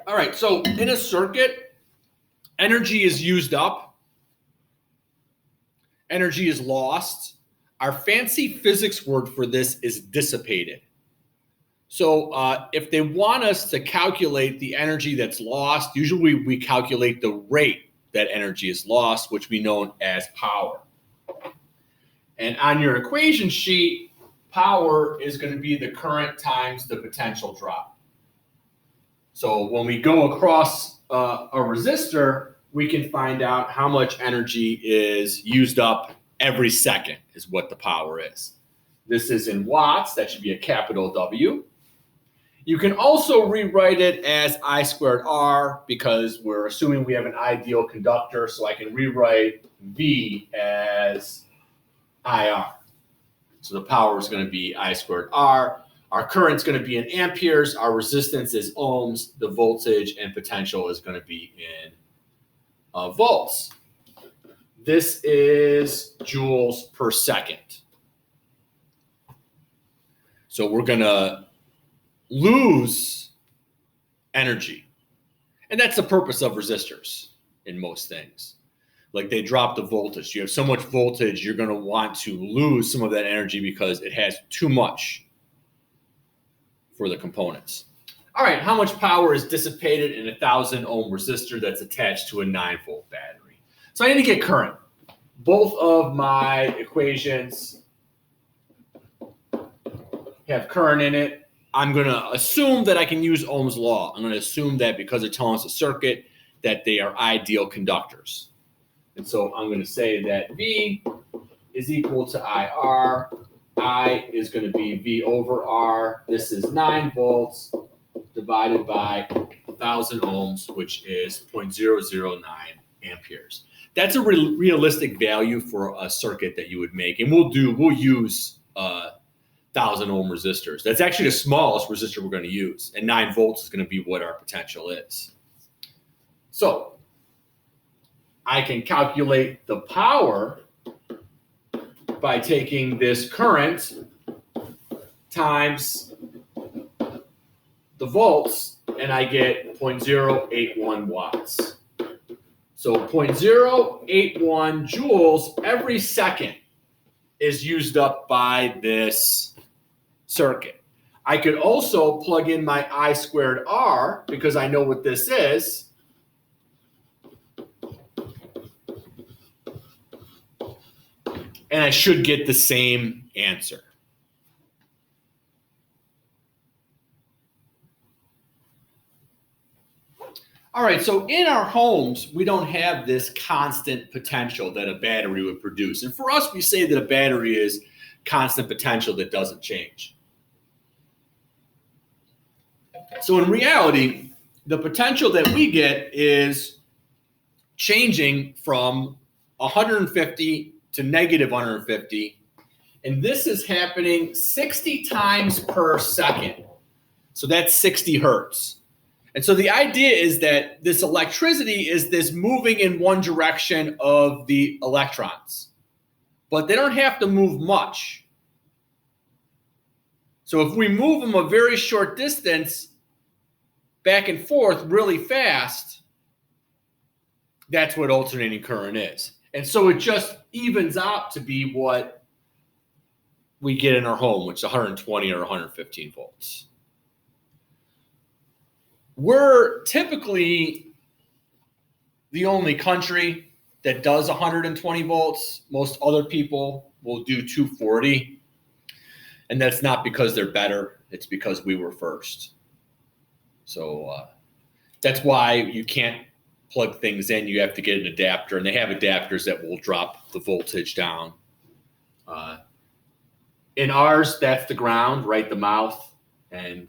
All right, so in a circuit, energy is used up, energy is lost. Our fancy physics word for this is dissipated. So if they want us to calculate the energy that's lost, usually we calculate the rate that energy is lost, which we know as power. And on your equation sheet, power is going to be the current times the potential drop. So when we go across a resistor, we can find out how much energy is used up every second is what the power is. This is in watts. That should be a capital W. You can also rewrite it as I squared R because we're assuming we have an ideal conductor. So I can rewrite V as IR. So the power is going to be I squared R. Our current is going to be in amperes. Our resistance is ohms. The voltage and potential is going to be in volts. This is joules per second. So we're going to lose energy. And that's the purpose of resistors in most things. Like they drop the voltage. You have so much voltage, you're going to want to lose some of that energy because it has too much for the components. All right, how much power is dissipated in a 1,000 ohm resistor that's attached to a 9-volt battery? So I need to get current. Both of my equations have current in it. I'm going to assume that I can use Ohm's law. I'm going to assume that because they're telling us a circuit, that they are ideal conductors. And so I'm going to say that V is equal to IR. I is going to be V over R. This is 9 volts divided by 1,000 ohms, which is 0.009 amperes. That's a realistic value for a circuit that you would make. And we'll use 1,000 ohm resistors. That's actually the smallest resistor we're going to use. And 9 volts is going to be what our potential is. So I can calculate the power by taking this current times the volts, and I get 0.081 watts. So 0.081 joules every second is used up by this circuit. I could also plug in my I squared R because I know what this is. And I should get the same answer. All right, so in our homes, we don't have this constant potential that a battery would produce. And for us, we say that a battery is constant potential that doesn't change. So in reality, the potential that we get is changing from 150 to negative 150. And this is happening 60 times per second. So that's 60 hertz. And so the idea is that this electricity is this moving in one direction of the electrons, but they don't have to move much. So if we move them a very short distance back and forth really fast, that's what alternating current is. And so it just evens out to be what we get in our home, which is 120 or 115 volts. We're typically the only country that does 120 volts. Most other people will do 240. And that's not because they're better. It's because we were first. So that's why you can't plug things in. You have to get an adapter. And they have adapters that will drop the voltage down. In ours, that's the ground, right? The mouth. And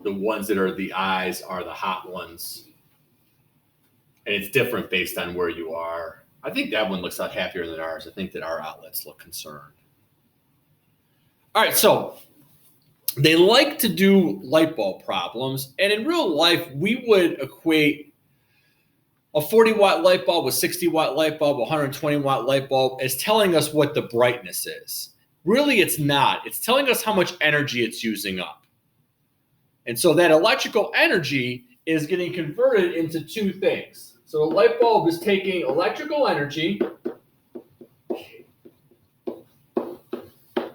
the ones that are the eyes are the hot ones. And it's different based on where you are. I think that one looks a lot happier than ours. I think that our outlets look concerned. All right, so they like to do light bulb problems. And in real life, we would equate a 40-watt light bulb, a 60-watt light bulb, a 120-watt light bulb as telling us what the brightness is. Really, it's not. It's telling us how much energy it's using up. And so that electrical energy is getting converted into two things. So the light bulb is taking electrical energy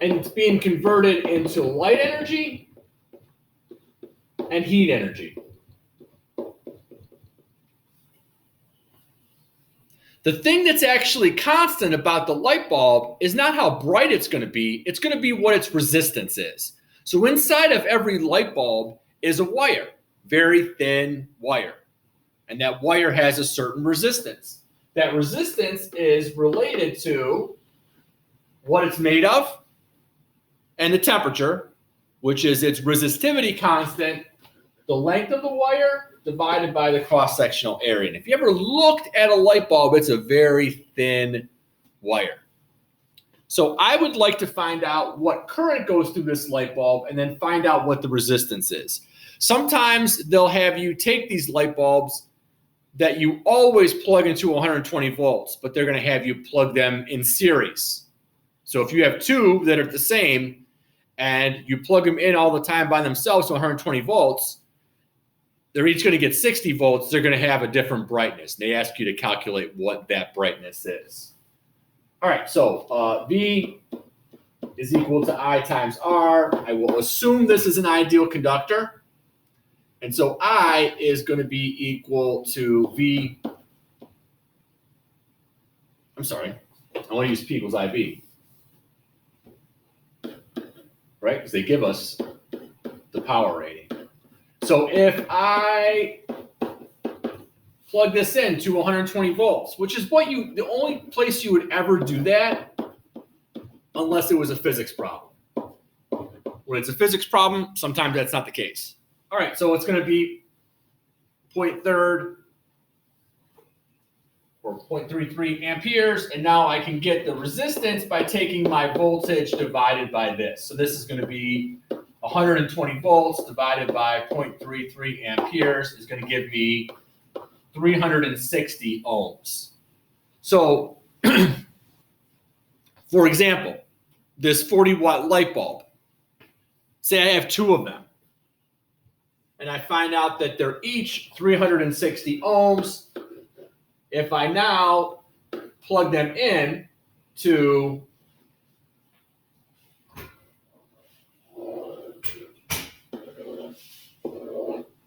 and it's being converted into light energy and heat energy. The thing that's actually constant about the light bulb is not how bright it's going to be what its resistance is. So inside of every light bulb is a wire, very thin wire. And that wire has a certain resistance. That resistance is related to what it's made of and the temperature, which is its resistivity constant, the length of the wire divided by the cross-sectional area. And if you ever looked at a light bulb, it's a very thin wire. So I would like to find out what current goes through this light bulb and then find out what the resistance is. Sometimes they'll have you take these light bulbs that you always plug into 120 volts, but they're going to have you plug them in series. So if you have two that are the same and you plug them in all the time by themselves to 120 volts, they're each going to get 60 volts. They're going to have a different brightness. They ask you to calculate what that brightness is. All right, so V is equal to I times R. I will assume this is an ideal conductor. And so I is going to be equal to V. I'm sorry. I want to use P equals IB. Right? Because they give us the power rating. So if I plug this in to 120 volts, which is the only place you would ever do that, unless it was a physics problem. When it's a physics problem, sometimes that's not the case. All right, so it's going to be 0.3 or 0.33 amperes, and now I can get the resistance by taking my voltage divided by this. So this is going to be 120 volts divided by 0.33 amperes is going to give me 360 ohms. So, for example, this 40-watt light bulb, say I have two of them, and I find out that they're each 360 ohms. If I now plug them in to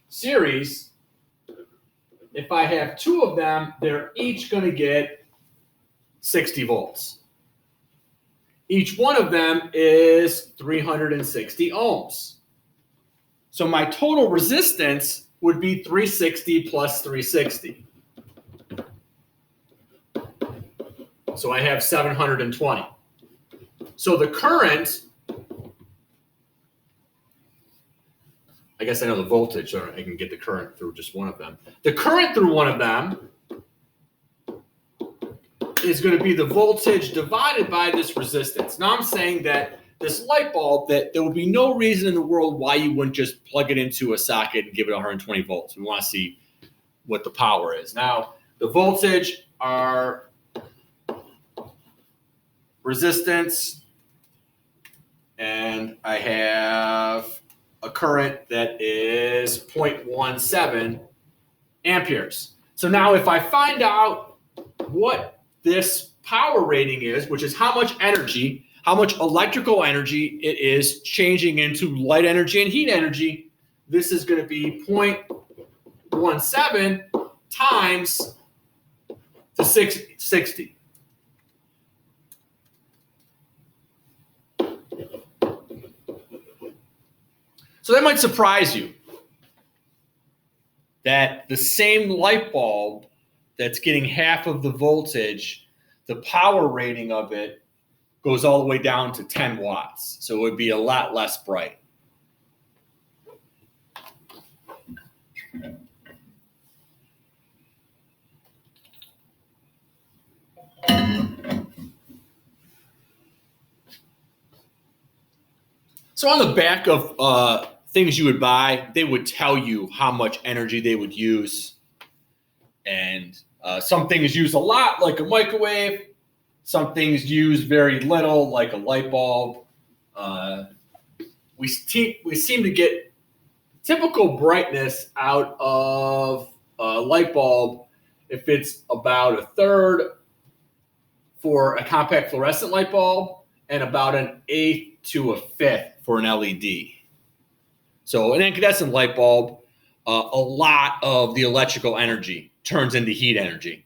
series, if I have two of them, they're each going to get 60 volts. Each one of them is 360 ohms. So my total resistance would be 360 plus 360. So I have 720. So the current, I guess I know the voltage, so I can get the current through just one of them. The current through one of them is going to be the voltage divided by this resistance. Now I'm saying that this light bulb, that there would be no reason in the world why you wouldn't just plug it into a socket and give it 120 volts. We want to see what the power is. Now, the voltage are resistance, and I have a current that is 0.17 amperes. So now if I find out what this power rating is, which is how much energy, how much electrical energy it is changing into light energy and heat energy, this is going to be 0.17 times the 60. So that might surprise you that the same light bulb that's getting half of the voltage, the power rating of it goes all the way down to 10 watts. So it would be a lot less bright. So on the back of things you would buy, they would tell you how much energy they would use. And some things use a lot, like a microwave. Some things use very little, like a light bulb. We seem to get typical brightness out of a light bulb, if it's about a third for a compact fluorescent light bulb and about an eighth to a fifth for an LED. So an incandescent light bulb, a lot of the electrical energy turns into heat energy.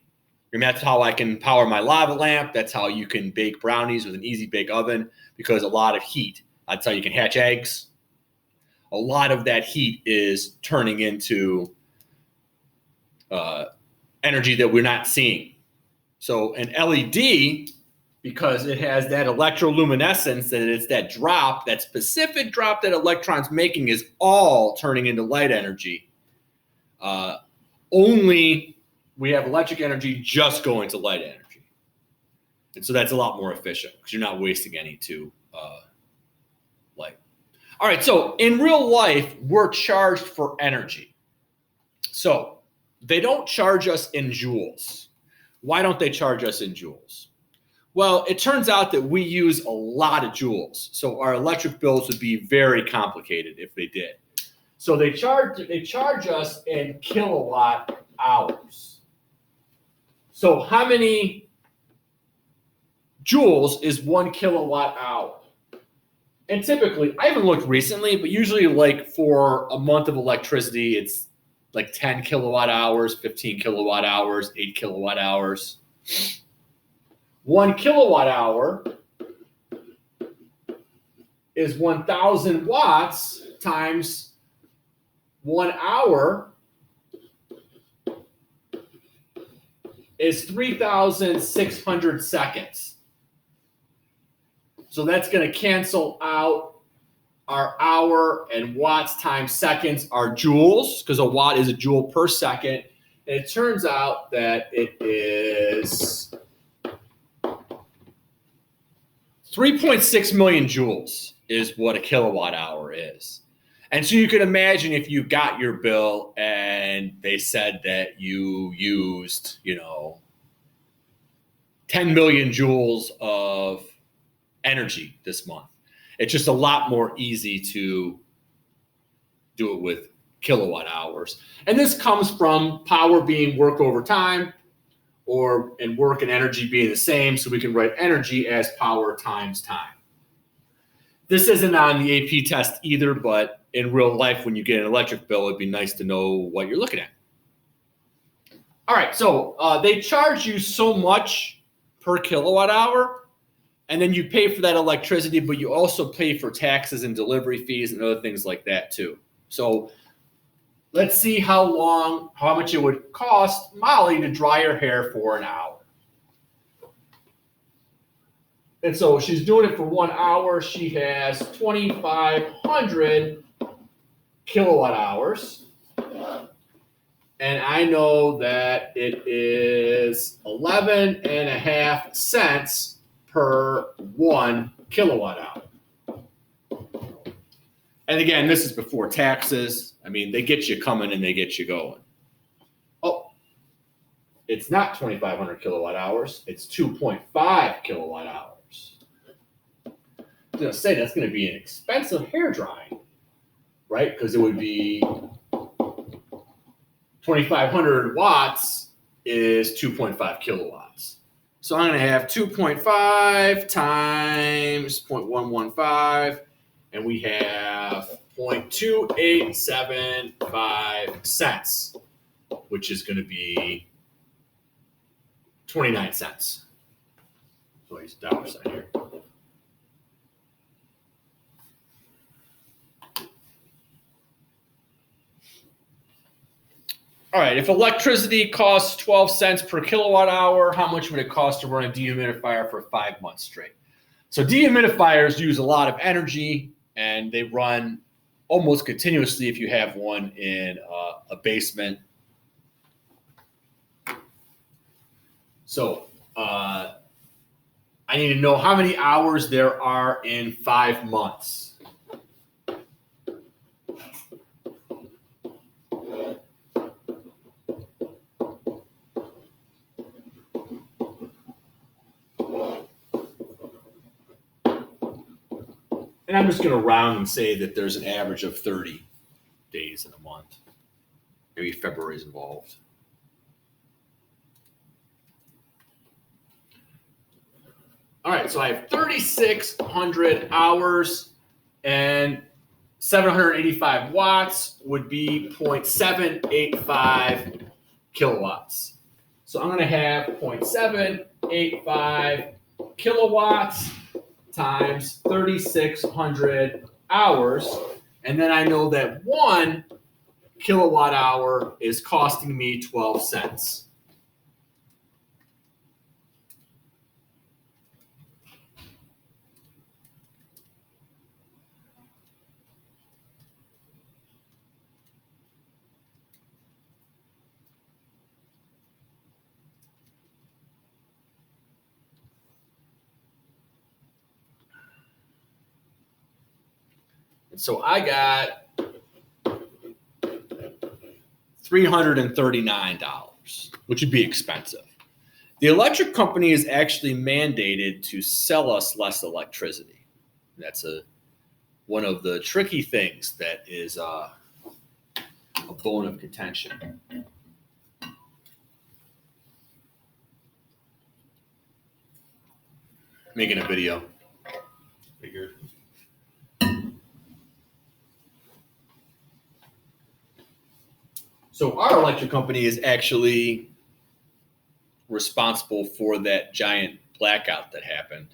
And that's how I can power my lava lamp. That's how you can bake brownies with an easy bake oven, because a lot of heat. That's how you can hatch eggs. A lot of that heat is turning into energy that we're not seeing. So an LED, because it has that electroluminescence, and it's that drop, that specific drop that electrons making, is all turning into light energy. Only we have electric energy just going to light energy. And so that's a lot more efficient because you're not wasting any to light. All right, so in real life, we're charged for energy. So they don't charge us in joules. Why don't they charge us in joules? Well, it turns out that we use a lot of joules. So our electric bills would be very complicated if they did. So they charge us in kilowatt hours. So how many joules is 1 kilowatt hour? And typically, I haven't looked recently, but usually like for a month of electricity, it's like 10 kilowatt hours, 15 kilowatt hours, 8 kilowatt hours. 1 kilowatt hour is 1,000 watts times 1 hour is 3,600 seconds. So that's going to cancel out our hour, and watts times seconds are joules, because a watt is a joule per second. And it turns out that it is 3.6 million joules is what a kilowatt hour is. And so you can imagine if you got your bill and they said that you used, 10 million joules of energy this month. It's just a lot more easy to do it with kilowatt hours. And this comes from power being work over time, and work and energy being the same, so we can write energy as power times time. This isn't on the AP test either, but in real life, when you get an electric bill, it'd be nice to know what you're looking at. All right, so they charge you so much per kilowatt hour, and then you pay for that electricity, but you also pay for taxes and delivery fees and other things like that too. So let's see how much it would cost Molly to dry her hair for an hour. And so she's doing it for 1 hour. She has 2,500 kilowatt hours. And I know that it is 11.5 cents per 1 kilowatt hour. And again, this is before taxes. I mean, they get you coming and they get you going. Oh, it's not 2,500 kilowatt hours. It's 2.5 kilowatt hours. I was going to say that's going to be an expensive hair drying, right? Because it would be 2,500 watts is 2.5 kilowatts. So I'm going to have 2.5 times 0.115, and we have 0.2875 cents, which is going to be 29 cents. So I use dollar sign here. All right, if electricity costs 12 cents per kilowatt hour, how much would it cost to run a dehumidifier for 5 months straight? So dehumidifiers use a lot of energy, and they run almost continuously if you have one in a basement. So I need to know how many hours there are in 5 months. And I'm just going to round and say that there's an average of 30. days in a month. Maybe February is involved. All right, so I have 3,600 hours, and 785 watts would be 0.785 kilowatts. So I'm going to have 0.785 kilowatts times 3,600 hours. And then I know that 1 kilowatt hour is costing me 12 cents. And so I got $339, which would be expensive. The electric company is actually mandated to sell us less electricity. That's one of the tricky things that is a bone of contention. Making a video. Figured. So our electric company is actually responsible for that giant blackout that happened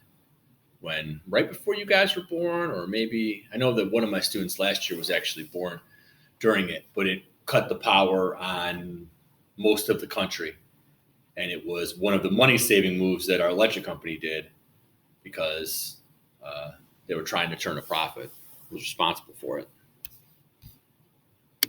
when right before you guys were born, or maybe I know that one of my students last year was actually born during it, but it cut the power on most of the country. And it was one of the money-saving moves that our electric company did because they were trying to turn a profit. It was responsible for it.